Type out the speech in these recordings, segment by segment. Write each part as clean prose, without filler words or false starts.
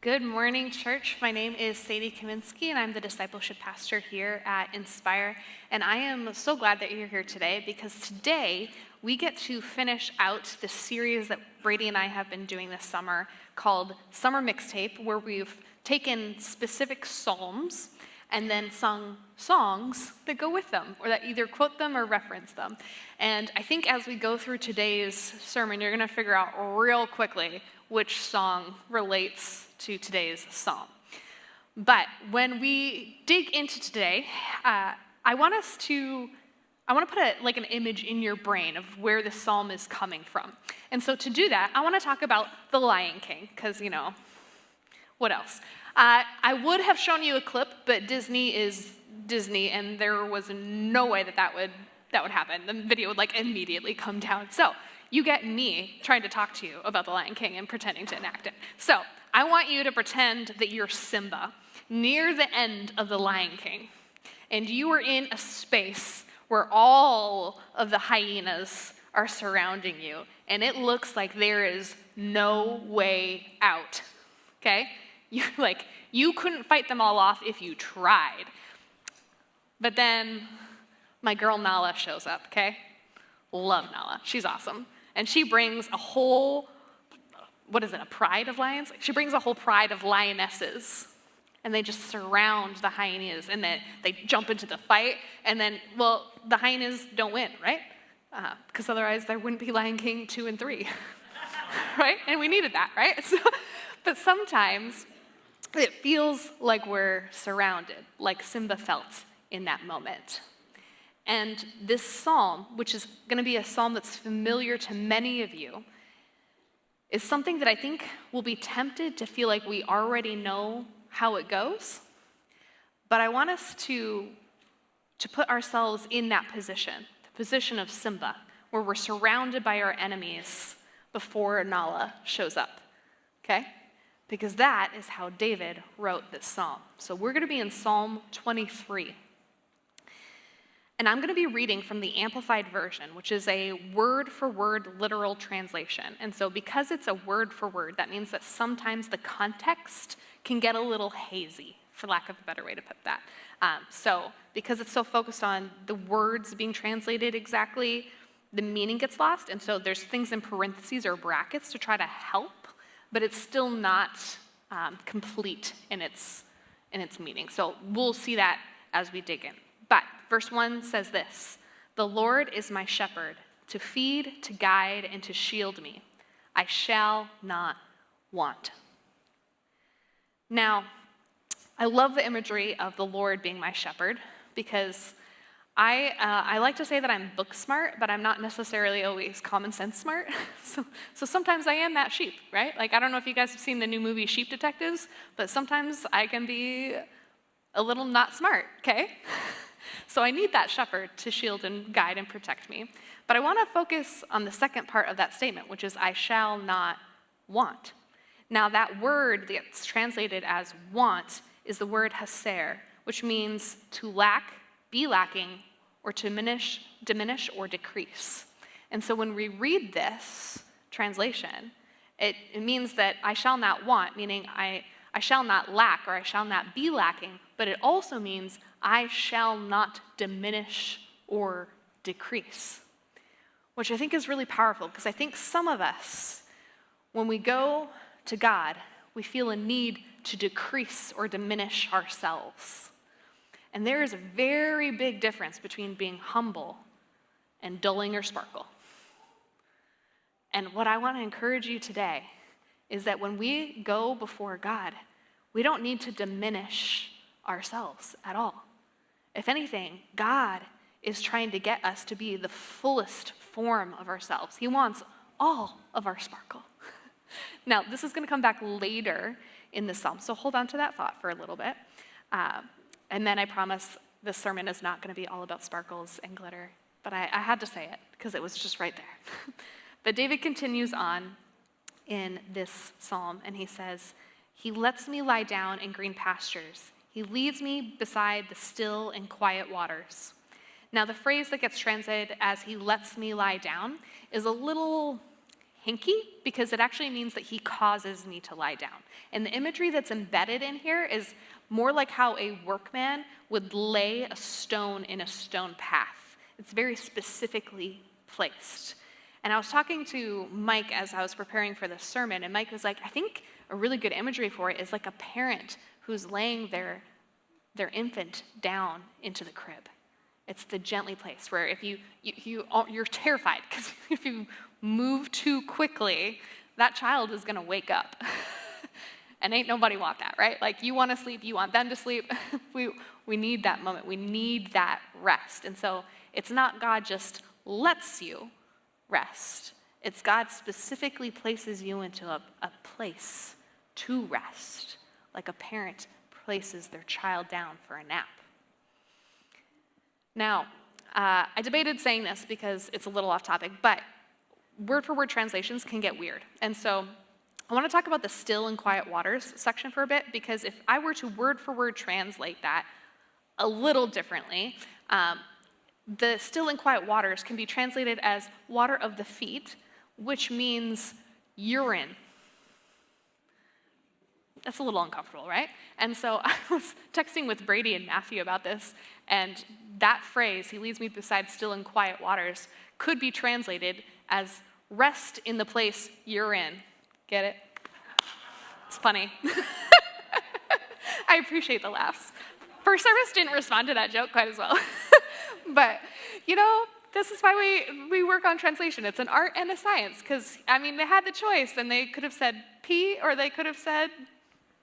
Good morning, church. My name is Sadie Kaminsky, and I'm the discipleship pastor here at Inspire. And I am so glad that you're here today because today we get to finish out the series that Brady and I have been doing this summer called Summer Mixtape, where we've taken specific psalms and then sung songs that go with them, or that either quote them or reference them. And I think as we go through today's sermon, you're going to figure out real quickly which song relates to today's psalm. But when we dig into today, I want to put an image in your brain of where the psalm is coming from. And so to do that, I want to talk about the Lion King, because, what else? I would have shown you a clip, but Disney is Disney, and there was no way that would happen. The video would immediately come down. So you get me trying to talk to you about the Lion King and pretending to enact it. So I want you to pretend that you're Simba near the end of the Lion King, and you are in a space where all of the hyenas are surrounding you, and it looks like there is no way out, okay? You couldn't fight them all off if you tried. But then my girl Nala shows up, okay? Love Nala. She's awesome. And she brings a whole, a pride of lions? She brings a whole pride of lionesses. And they just surround the hyenas, and then they jump into the fight. And then, the hyenas don't win, right? Because otherwise there wouldn't be Lion King 2 and 3, right? And we needed that, right? But sometimes it feels like we're surrounded, like Simba felt in that moment. And this psalm, which is going to be a psalm that's familiar to many of you, is something that I think we'll be tempted to feel like we already know how it goes. But I want us to put ourselves in that position, the position of Simba, where we're surrounded by our enemies before Nala shows up, okay? Because that is how David wrote this psalm. So we're going to be in Psalm 23. And I'm going to be reading from the Amplified Version, which is a word-for-word literal translation. And so because it's a word-for-word, that means that sometimes the context can get a little hazy, for lack of a better way to put that. So because it's so focused on the words being translated exactly, the meaning gets lost. And so there's things in parentheses or brackets to try to help, but it's still not complete in its meaning. So we'll see that as we dig in. But verse 1 says this: "The Lord is my shepherd, to feed, to guide, and to shield me. I shall not want." Now, I love the imagery of the Lord being my shepherd because I like to say that I'm book smart, but I'm not necessarily always common sense smart. So sometimes I am that sheep, right? I don't know if you guys have seen the new movie Sheep Detectives, but sometimes I can be a little not smart, okay? So I need that shepherd to shield and guide and protect me. But I want to focus on the second part of that statement, which is I shall not want. Now that word that's translated as want is the word haser, which means to lack, be lacking, or to diminish or decrease. And so when we read this translation, it means that I shall not want, meaning I shall not lack or I shall not be lacking, but it also means I shall not diminish or decrease, which I think is really powerful because I think some of us, when we go to God, we feel a need to decrease or diminish ourselves. And there is a very big difference between being humble and dulling your sparkle. And what I want to encourage you today is that when we go before God, we don't need to diminish ourselves at all. If anything, God is trying to get us to be the fullest form of ourselves. He wants all of our sparkle. Now, this is going to come back later in the psalm, so hold on to that thought for a little bit. And then I promise this sermon is not going to be all about sparkles and glitter, but I had to say it because it was just right there. But David continues on in this psalm, and he says, "He lets me lie down in green pastures. He leads me beside the still and quiet waters." Now, the phrase that gets translated as "he lets me lie down" is a little hinky because it actually means that he causes me to lie down. And the imagery that's embedded in here is more like how a workman would lay a stone in a stone path. It's very specifically placed. And I was talking to Mike as I was preparing for this sermon, and Mike was like, I think a really good imagery for it is like a parent who's laying their infant down into the crib. It's the gently place where if you're terrified because if you move too quickly, that child is going to wake up. And ain't nobody want that, right? Like, you want to sleep, you want them to sleep. We need that moment. We need that rest. And so it's not God just lets you rest. It's God specifically places you into a place to rest, like a parent places their child down for a nap. Now, I debated saying this because it's a little off topic, but word-for-word translations can get weird. And so I want to talk about the still and quiet waters section for a bit, because if I were to word-for-word translate that a little differently, the still and quiet waters can be translated as water of the feet, which means urine. That's a little uncomfortable, right? And so I was texting with Brady and Matthew about this, and that phrase, he leads me beside still and quiet waters, could be translated as rest in the place you're in. Get it? It's funny. I appreciate the laughs. First service didn't respond to that joke quite as well. But, this is why we work on translation. It's an art and a science, because, they had the choice, and they could have said pee, or they could have said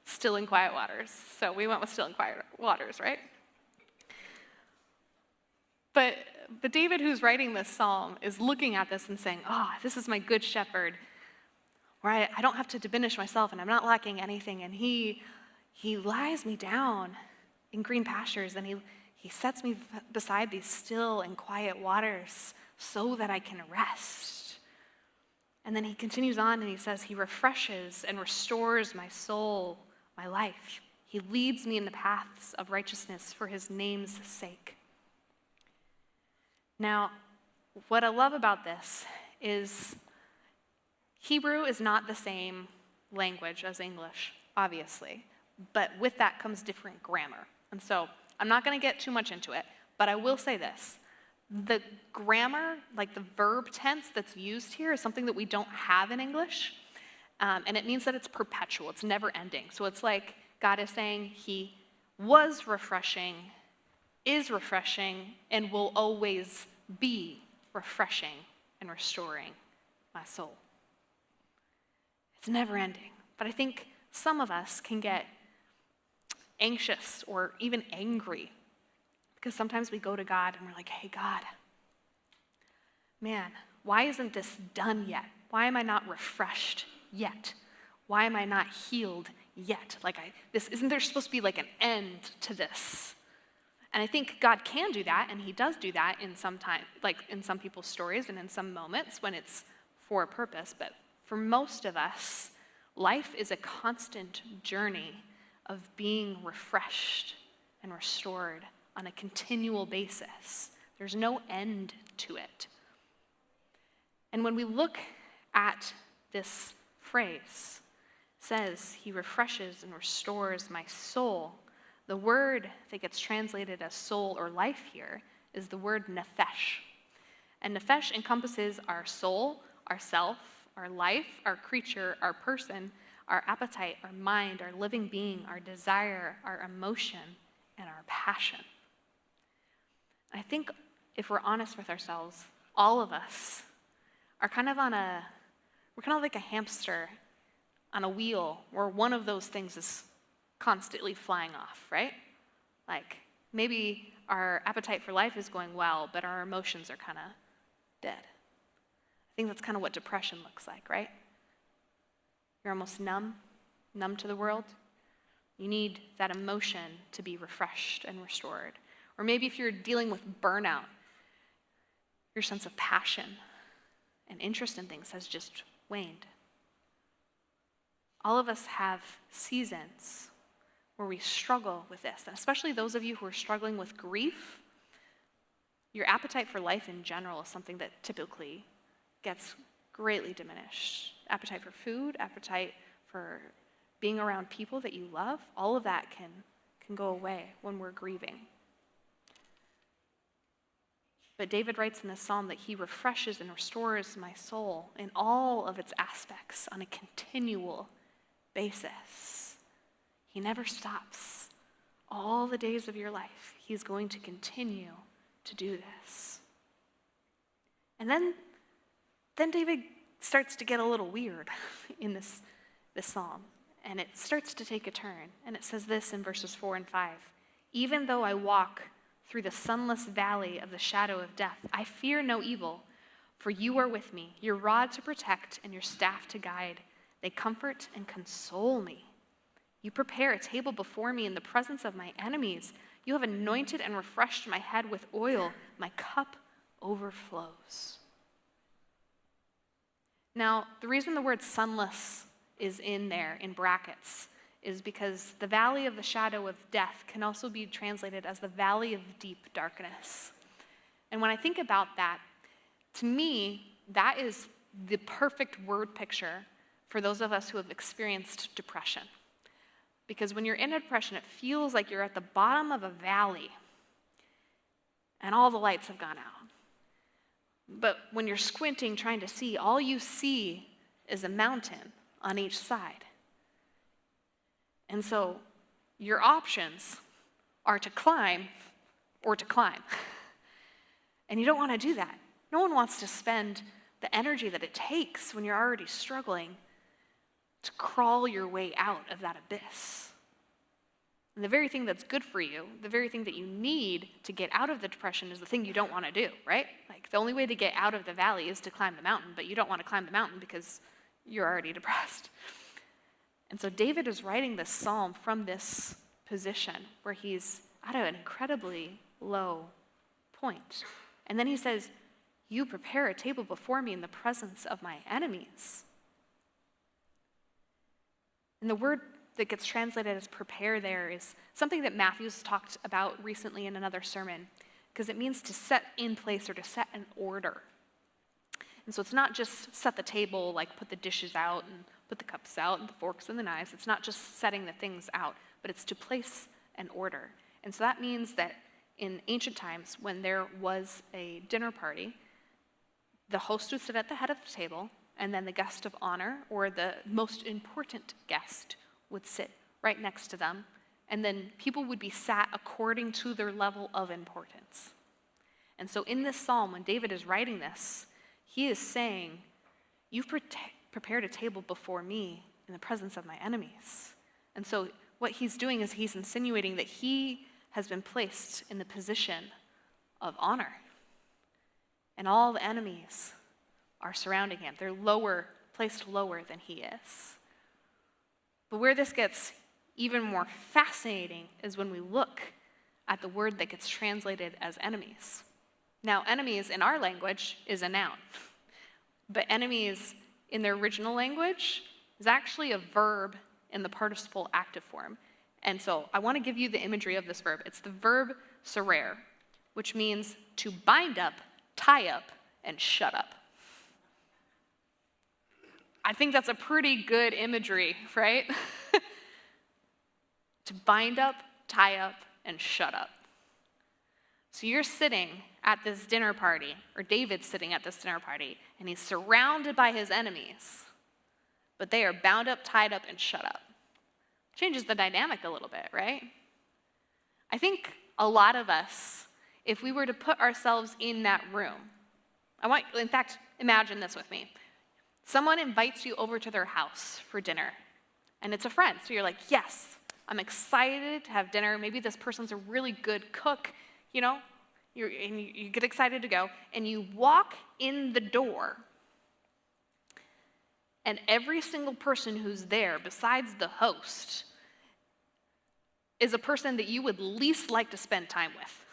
still and quiet waters. So we went with still and quiet waters, right? But David, who's writing this psalm, is looking at this and saying, this is my good shepherd, where I don't have to diminish myself, and I'm not lacking anything, and he lies me down in green pastures, and he sets me beside these still and quiet waters so that I can rest. And then he continues on and he says, he refreshes and restores my soul, my life. He leads me in the paths of righteousness for his name's sake. Now, what I love about this is Hebrew is not the same language as English, obviously, but with that comes different grammar. And so I'm not going to get too much into it, but I will say this. The grammar, like the verb tense that's used here, is something that we don't have in English, and it means that it's perpetual. It's never ending. So it's like God is saying he was refreshing, is refreshing, and will always be refreshing and restoring my soul. It's never ending. But I think some of us can get anxious or even angry because sometimes we go to God and we're like, hey, God, man, why isn't this done yet? Why am I not refreshed yet? Why am I not healed yet? Isn't there supposed to be like an end to this? And I think God can do that, and he does do that in some time, like in some people's stories and in some moments when it's for a purpose. But for most of us, life is a constant journey of being refreshed and restored on a continual basis. There's no end to it. And when we look at this phrase, it says, he refreshes and restores my soul. The word that gets translated as soul or life here is the word nephesh. And nephesh encompasses our soul, our self, our life, our creature, our person, our appetite, our mind, our living being, our desire, our emotion, and our passion. I think if we're honest with ourselves, all of us are kind of like a hamster on a wheel where one of those things is constantly flying off, right? Like maybe our appetite for life is going well, but our emotions are kind of dead. I think that's kind of what depression looks like, right? You're almost numb to the world. You need that emotion to be refreshed and restored. Or maybe if you're dealing with burnout, your sense of passion and interest in things has just waned. All of us have seasons where we struggle with this, and especially those of you who are struggling with grief. Your appetite for life in general is something that typically gets greatly diminished. Appetite for food, appetite for being around people that you love, all of that can go away when we're grieving. But David writes in this psalm that he refreshes and restores my soul in all of its aspects on a continual basis. He never stops. All the days of your life, he's going to continue to do this. And then David starts to get a little weird in this psalm, and it starts to take a turn. And it says this in verses 4 and 5. Even though I walk through the sunless valley of the shadow of death, I fear no evil, for you are with me. Your rod to protect and your staff to guide. They comfort and console me. You prepare a table before me in the presence of my enemies. You have anointed and refreshed my head with oil. My cup overflows. Now, the reason the word sunless is in there in brackets is because the valley of the shadow of death can also be translated as the valley of deep darkness. And when I think about that, to me, that is the perfect word picture for those of us who have experienced depression. Because when you're in a depression, it feels like you're at the bottom of a valley and all the lights have gone out. But when you're squinting, trying to see, all you see is a mountain on each side. And so your options are to climb or to climb. And you don't want to do that. No one wants to spend the energy that it takes when you're already struggling to crawl your way out of that abyss. And the very thing that's good for you, the very thing that you need to get out of the depression is the thing you don't want to do, right? Like the only way to get out of the valley is to climb the mountain, but you don't want to climb the mountain because you're already depressed. And so David is writing this psalm from this position where he's at an incredibly low point. And then he says, you prepare a table before me in the presence of my enemies. And the word that gets translated as prepare there is something that Matthew's talked about recently in another sermon, because it means to set in place or to set an order. And so it's not just set the table, like put the dishes out and put the cups out and the forks and the knives. It's not just setting the things out, but it's to place an order. And so that means that in ancient times, when there was a dinner party, the host would sit at the head of the table, and then the guest of honor, or the most important guest, would sit right next to them. And then people would be sat according to their level of importance. And so in this psalm, when David is writing this, he is saying, you've prepared a table before me in the presence of my enemies. And so what he's doing is he's insinuating that he has been placed in the position of honor. And all the enemies are surrounding him. They're placed lower than he is. But where this gets even more fascinating is when we look at the word that gets translated as enemies. Now, enemies in our language is a noun, but enemies in their original language is actually a verb in the participle active form. And so I want to give you the imagery of this verb. It's the verb serere, which means to bind up, tie up, and shut up. I think that's a pretty good imagery, right? To bind up, tie up, and shut up. So you're sitting at this dinner party, or David's sitting at this dinner party, and he's surrounded by his enemies, but they are bound up, tied up, and shut up. Changes the dynamic a little bit, right? I think a lot of us, if we were to put ourselves in that room, in fact, imagine this with me. Someone invites you over to their house for dinner, and it's a friend. So you're like, yes, I'm excited to have dinner. Maybe this person's a really good cook, you know? You get excited to go, and you walk in the door, and every single person who's there, besides the host, is a person that you would least like to spend time with,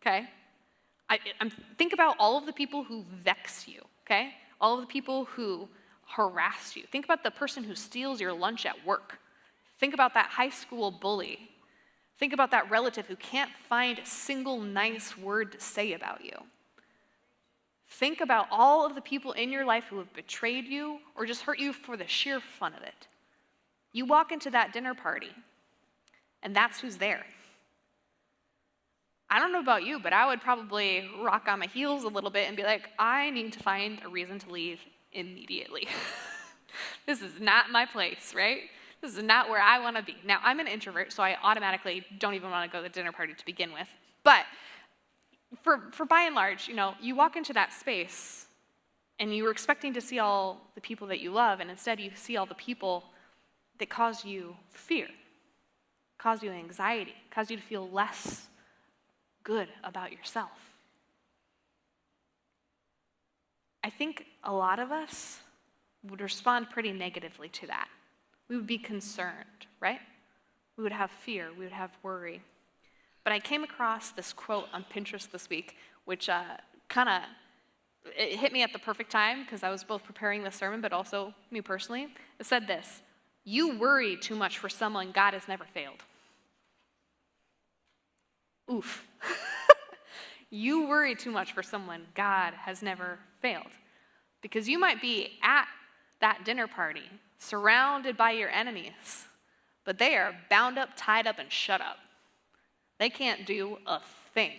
okay? Think about all of the people who vex you, okay? All of the people who harass you. Think about the person who steals your lunch at work. Think about that high school bully. Think about that relative who can't find a single nice word to say about you. Think about all of the people in your life who have betrayed you or just hurt you for the sheer fun of it. You walk into that dinner party, and that's who's there. I don't know about you, but I would probably rock on my heels a little bit and be like, I need to find a reason to leave immediately. This is not my place, right? This is not where I want to be. Now, I'm an introvert, so I automatically don't even want to go to the dinner party to begin with. But for by and large, you walk into that space and you were expecting to see all the people that you love, and instead you see all the people that cause you fear, cause you anxiety, cause you to feel less good about yourself. I think a lot of us would respond pretty negatively to that. We would be concerned, right? We would have fear, we would have worry. But I came across this quote on Pinterest this week, which it hit me at the perfect time because I was both preparing the sermon, but also me personally. It said this: "You worry too much for someone God has never failed." Oof. You worry too much for someone God has never failed. Because you might be at that dinner party, surrounded by your enemies, but they are bound up, tied up, and shut up. They can't do a thing.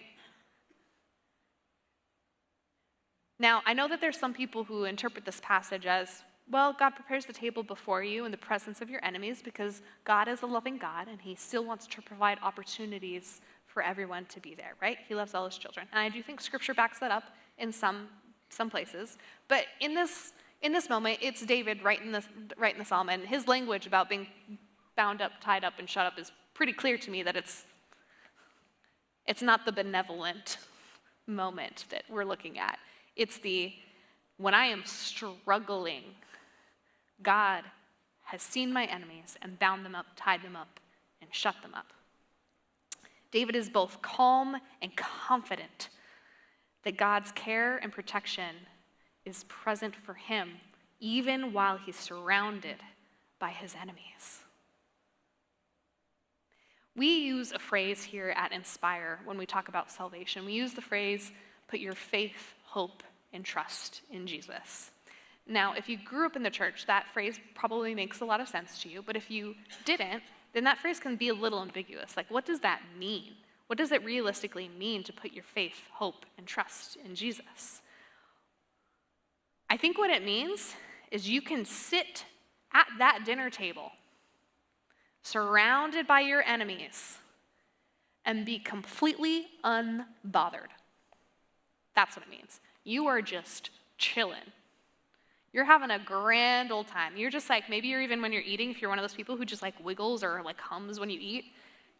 Now, I know that there's some people who interpret this passage as, well, God prepares the table before you in the presence of your enemies because God is a loving God and he still wants to provide opportunities for everyone to be there, right? He loves all his children. And I do think Scripture backs that up in some places. But in this moment, it's David writing the psalm, and his language about being bound up, tied up, and shut up is pretty clear to me that it's not the benevolent moment that we're looking at. It's when I am struggling, God has seen my enemies and bound them up, tied them up, and shut them up. David is both calm and confident that God's care and protection is present for him, even while he's surrounded by his enemies. We use a phrase here at Inspire when we talk about salvation. We use the phrase, put your faith, hope, and trust in Jesus. Now, if you grew up in the church, that phrase probably makes a lot of sense to you, but if you didn't, then that phrase can be a little ambiguous. Like, what does that mean? What does it realistically mean to put your faith, hope, and trust in Jesus? I think what it means is you can sit at that dinner table, surrounded by your enemies, and be completely unbothered. That's what it means. You are just chilling. You're having a grand old time. You're just like, maybe you're even when you're eating, if you're one of those people who just like wiggles or like hums when you eat,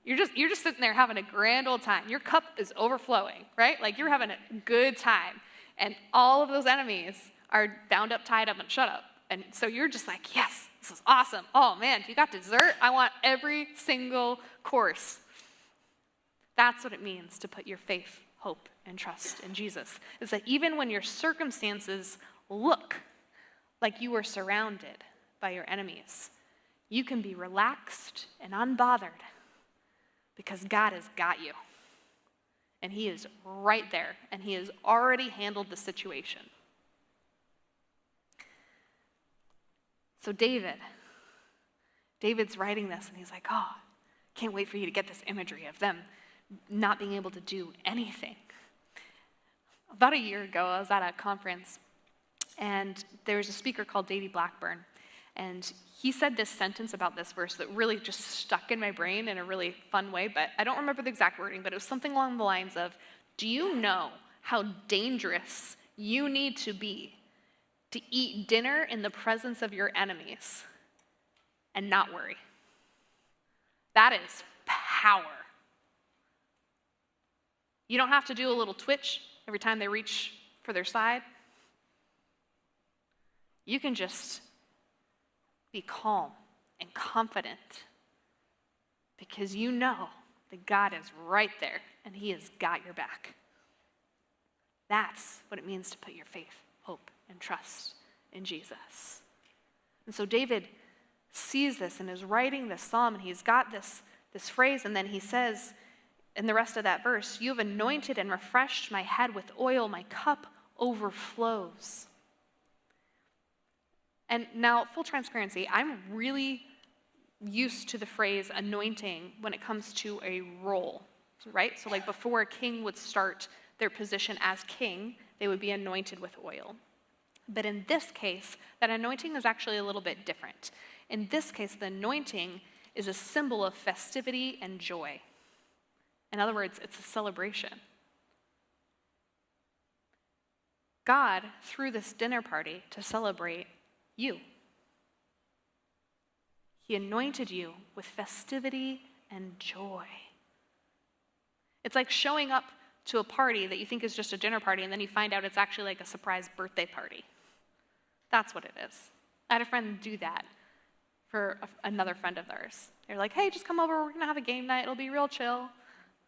you're just sitting there having a grand old time. Your cup is overflowing, right? Like you're having a good time. And all of those enemies are bound up, tied up, and shut up. And so you're just like, yes, this is awesome. Oh man, if you got dessert, I want every single course. That's what it means to put your faith, hope, and trust in Jesus. Is that even when your circumstances look like you are surrounded by your enemies, you can be relaxed and unbothered because God has got you. And he is right there, and he has already handled the situation. So David's writing this, and he's like, oh, can't wait for you to get this imagery of them not being able to do anything. About a year ago, I was at a conference, and there was a speaker called Davey Blackburn, and he said this sentence about this verse that really just stuck in my brain in a really fun way, but I don't remember the exact wording, but it was something along the lines of, do you know how dangerous you need to be to eat dinner in the presence of your enemies and not worry? That is power. You don't have to do a little twitch every time they reach for their side. You can just be calm and confident because you know that God is right there and he has got your back. That's what it means to put your faith, hope, and trust in Jesus. And so David sees this and is writing this psalm, and he's got this phrase, and then he says in the rest of that verse, you have anointed and refreshed my head with oil, my cup overflows. And now, full transparency, I'm really used to the phrase anointing when it comes to a role, right? So like before a king would start their position as king, they would be anointed with oil. But in this case, that anointing is actually a little bit different. In this case, the anointing is a symbol of festivity and joy. In other words, it's a celebration. God threw this dinner party to celebrate you. He anointed you with festivity and joy. It's like showing up to a party that you think is just a dinner party, and then you find out it's actually like a surprise birthday party. That's what it is. I had a friend do that for another friend of theirs. They're like, hey, just come over, we're gonna have a game night, it'll be real chill.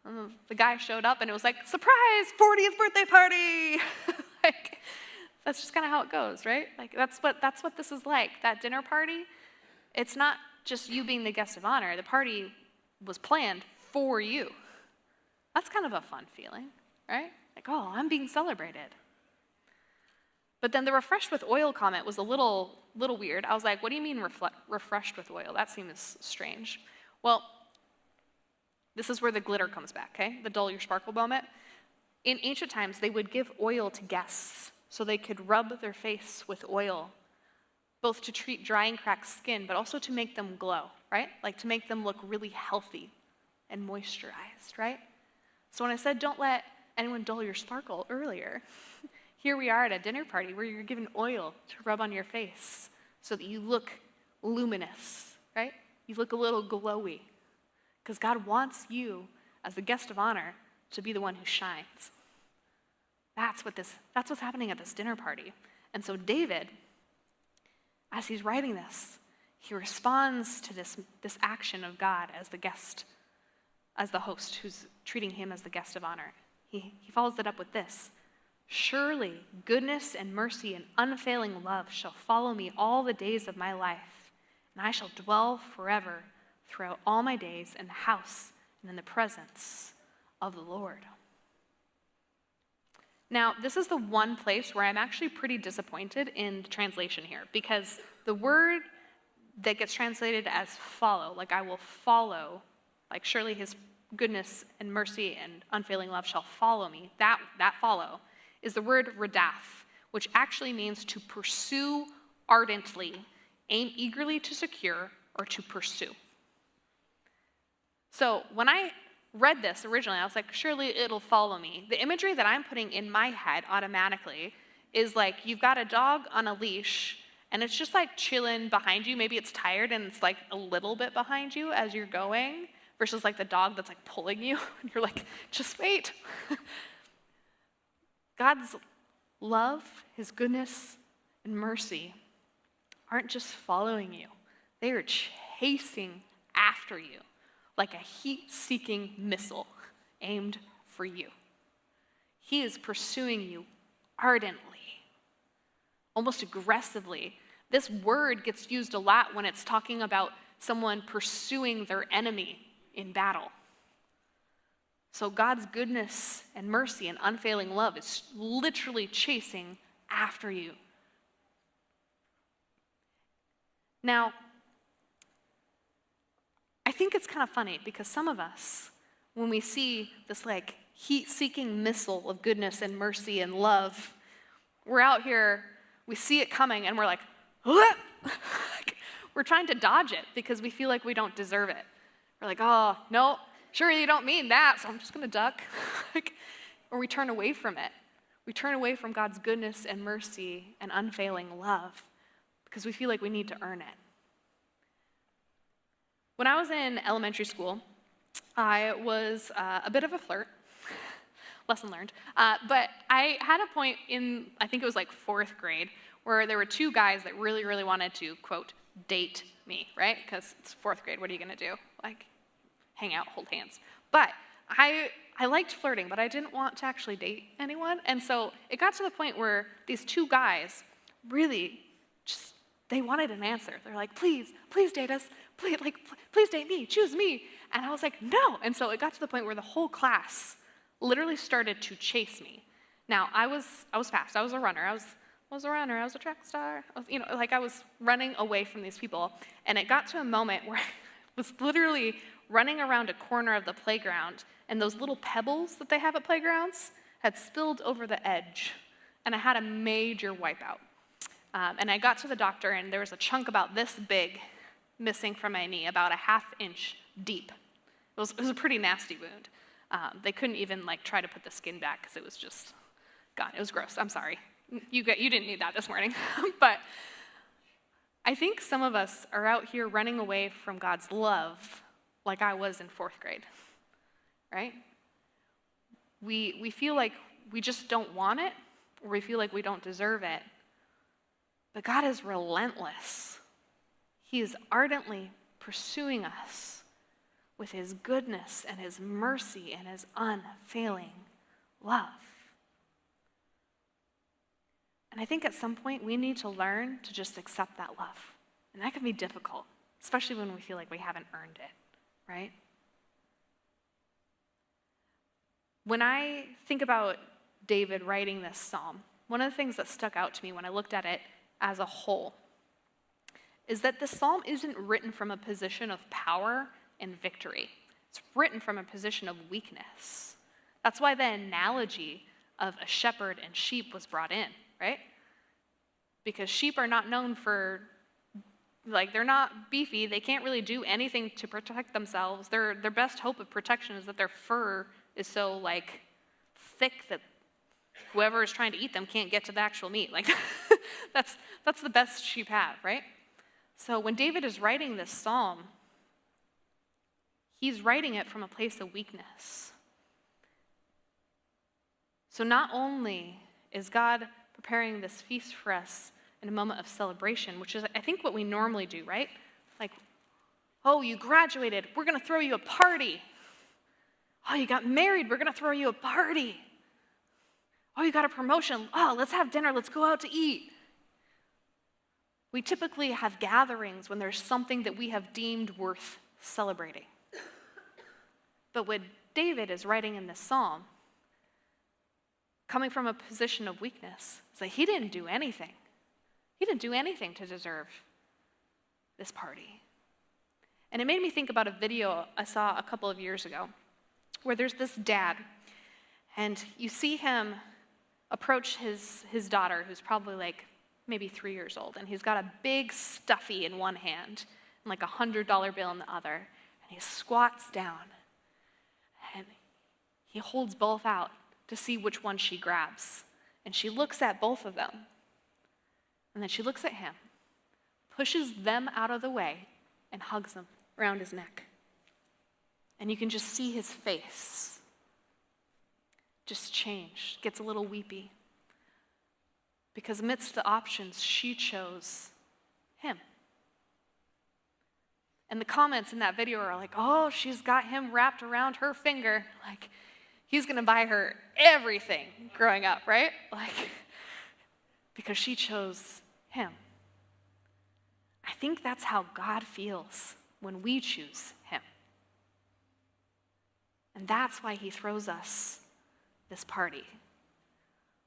And the guy showed up and it was like, surprise, 40th birthday party! Like, that's just kind of how it goes, right? Like, that's what this is like. That dinner party, it's not just you being the guest of honor. The party was planned for you. That's kind of a fun feeling, right? Like, oh, I'm being celebrated. But then the refreshed with oil comment was a little weird. I was like, what do you mean refreshed with oil? That seems strange. Well, this is where the glitter comes back, okay? The dull your sparkle moment. In ancient times, they would give oil to guests so they could rub their face with oil, both to treat dry and cracked skin, but also to make them glow, right? Like to make them look really healthy and moisturized, right? So when I said don't let anyone dull your sparkle earlier, here we are at a dinner party where you're given oil to rub on your face so that you look luminous, right? You look a little glowy. Because God wants you, as the guest of honor, to be the one who shines. That's what's happening at this dinner party. And so David, as he's writing this, he responds to this action of God as the guest, as the host who's treating him as the guest of honor. He follows it up with this. Surely goodness and mercy and unfailing love shall follow me all the days of my life, and I shall dwell forever throughout all my days in the house and in the presence of the Lord. Now, this is the one place where I'm actually pretty disappointed in the translation here, because the word that gets translated as follow, like I will follow, like surely his goodness and mercy and unfailing love shall follow me, that follow is the word radaf, which actually means to pursue ardently, aim eagerly to secure, or to pursue. So when I read this originally, I was like, surely it'll follow me. The imagery that I'm putting in my head automatically is like you've got a dog on a leash and it's just like chilling behind you. Maybe it's tired and it's like a little bit behind you as you're going versus like the dog that's like pulling you and you're like, just wait. God's love, his goodness and mercy aren't just following you. They are chasing after you, like a heat-seeking missile aimed for you. He is pursuing you ardently, almost aggressively. This word gets used a lot when it's talking about someone pursuing their enemy in battle. So God's goodness and mercy and unfailing love is literally chasing after you. Now, I think it's kind of funny because some of us, when we see this like heat-seeking missile of goodness and mercy and love, we're out here, we see it coming and we're like, what? We're trying to dodge it because we feel like we don't deserve it. We're like, oh, no, sure you don't mean that, so I'm just going to duck. Or we turn away from it. We turn away from God's goodness and mercy and unfailing love because we feel like we need to earn it. When I was in elementary school, I was a bit of a flirt, lesson learned, but I had a point in, I think it was like 4th grade, where there were 2 guys that really, really wanted to, quote, date me, right? Because it's 4th grade, what are you gonna do? Like, hang out, hold hands. But I liked flirting, but I didn't want to actually date anyone, and so it got to the point where these 2 guys really just, they wanted an answer. They're like, please date us. Please date me, choose me. And I was like, no. And so it got to the point where the whole class literally started to chase me. Now, I was fast. I was a runner. I was a runner. I was a track star. I was running away from these people. And it got to a moment where I was literally running around a corner of the playground, and those little pebbles that they have at playgrounds had spilled over the edge, and I had a major wipeout. And I got to the doctor, and there was a chunk about this big missing from my knee, about a half-inch deep. It was a pretty nasty wound. They couldn't even try to put the skin back because it was just gone. It was gross. I'm sorry. You didn't need that this morning. But I think some of us are out here running away from God's love like I was in 4th grade, right? We feel like we just don't want it, or we feel like we don't deserve it. But God is relentless. He is ardently pursuing us with his goodness and his mercy and his unfailing love. And I think at some point we need to learn to just accept that love. And that can be difficult, especially when we feel like we haven't earned it, right? When I think about David writing this psalm, one of the things that stuck out to me when I looked at it as a whole is that this psalm isn't written from a position of power and victory. It's written from a position of weakness. That's why the analogy of a shepherd and sheep was brought in, right? Because sheep are not known for, they're not beefy. They can't really do anything to protect themselves. Their best hope of protection is that their fur is so, thick that whoever is trying to eat them can't get to the actual meat. That's the best sheep have, right? So when David is writing this psalm, he's writing it from a place of weakness. So not only is God preparing this feast for us in a moment of celebration, which is, I think, what we normally do, right? Oh, you graduated, we're going to throw you a party. Oh, you got married, we're going to throw you a party. Oh, you got a promotion. Oh, let's have dinner, let's go out to eat. We typically have gatherings when there's something that we have deemed worth celebrating. But what David is writing in this psalm, coming from a position of weakness, is that he didn't do anything. He didn't do anything to deserve this party. And it made me think about a video I saw a couple of years ago where there's this dad, and you see him approach his daughter, who's probably maybe 3 years old, and he's got a big stuffy in one hand and a $100 bill in the other, and he squats down, and he holds both out to see which one she grabs. And she looks at both of them, and then she looks at him, pushes them out of the way, and hugs him around his neck. And you can just see his face just change, gets a little weepy. Because amidst the options, she chose him. And the comments in that video are oh, she's got him wrapped around her finger. He's going to buy her everything growing up, right? Because she chose him. I think that's how God feels when we choose him. And that's why he throws us this party.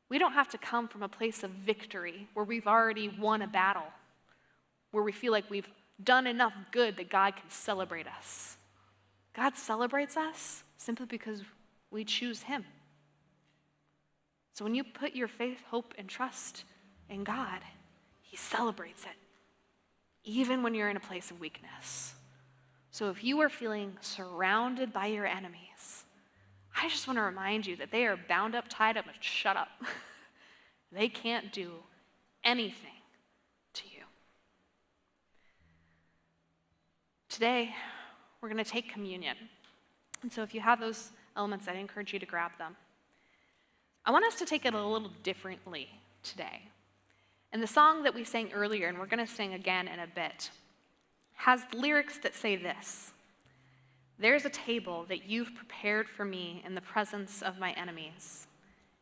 We don't have to come from a place of victory where we've already won a battle, where we feel like we've done enough good that God can celebrate us. God celebrates us simply because we choose him. So when you put your faith, hope, and trust in God, he celebrates it, even when you're in a place of weakness. So if you are feeling surrounded by your enemies, I just want to remind you that they are bound up, tied up, and shut up. They can't do anything to you. Today, we're going to take communion. And so if you have those elements, I'd encourage you to grab them. I want us to take it a little differently today. And the song that we sang earlier, and we're going to sing again in a bit, has lyrics that say this: "There's a table that you've prepared for me in the presence of my enemies.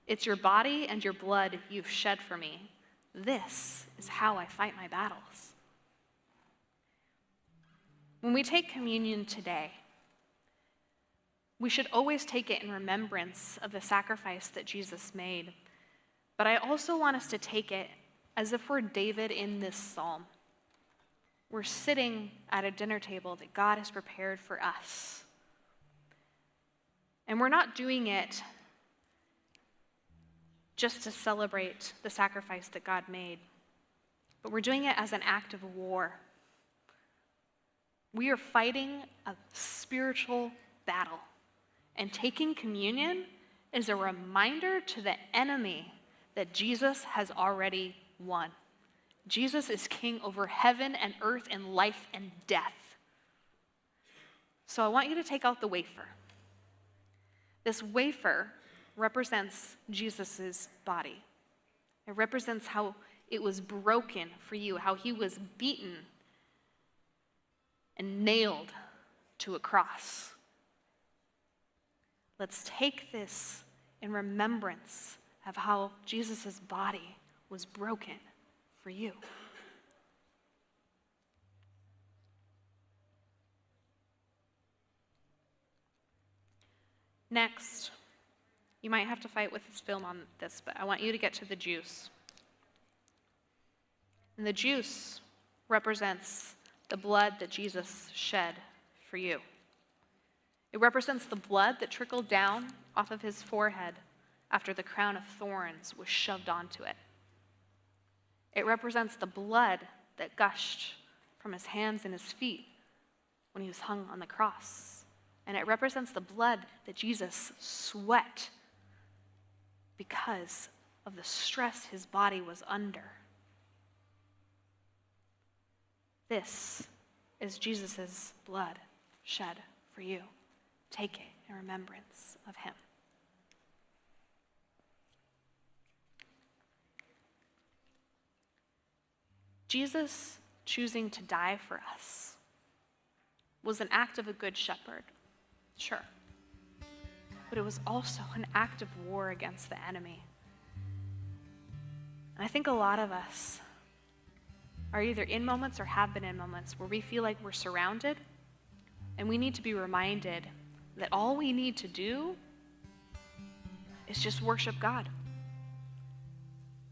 It's your body and your blood you've shed for me. This is how I fight my battles." When we take communion today, We should always take it in remembrance of the sacrifice that Jesus made. But I also want us to take it as if we're David in this psalm. We're sitting at a dinner table that God has prepared for us. And we're not doing it just to celebrate the sacrifice that God made, but we're doing it as an act of war. We are fighting a spiritual battle, and taking communion is a reminder to the enemy that Jesus has already won. Jesus is king over heaven and earth and life and death. So I want you to take out the wafer. This wafer represents Jesus' body. It represents how it was broken for you, how he was beaten and nailed to a cross. Let's take this in remembrance of how Jesus' body was broken for you. Next, you might have to fight with this film on this, but I want you to get to the juice. And the juice represents the blood that Jesus shed for you. It represents the blood that trickled down off of his forehead after the crown of thorns was shoved onto it. It represents the blood that gushed from his hands and his feet when he was hung on the cross. And it represents the blood that Jesus sweat because of the stress his body was under. This is Jesus' blood shed for you. Take it in remembrance of him. Jesus choosing to die for us was an act of a good shepherd, sure. But it was also an act of war against the enemy. And I think a lot of us are either in moments or have been in moments where we feel like we're surrounded, and we need to be reminded that all we need to do is just worship God,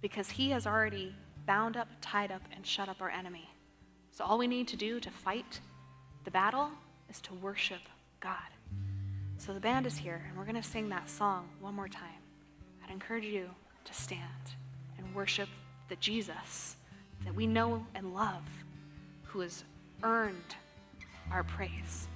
because he has already bound up, tied up, and shut up our enemy. So all we need to do to fight the battle is to worship God. So the band is here, and we're going to sing that song one more time. I'd encourage you to stand and worship the Jesus that we know and love, who has earned our praise.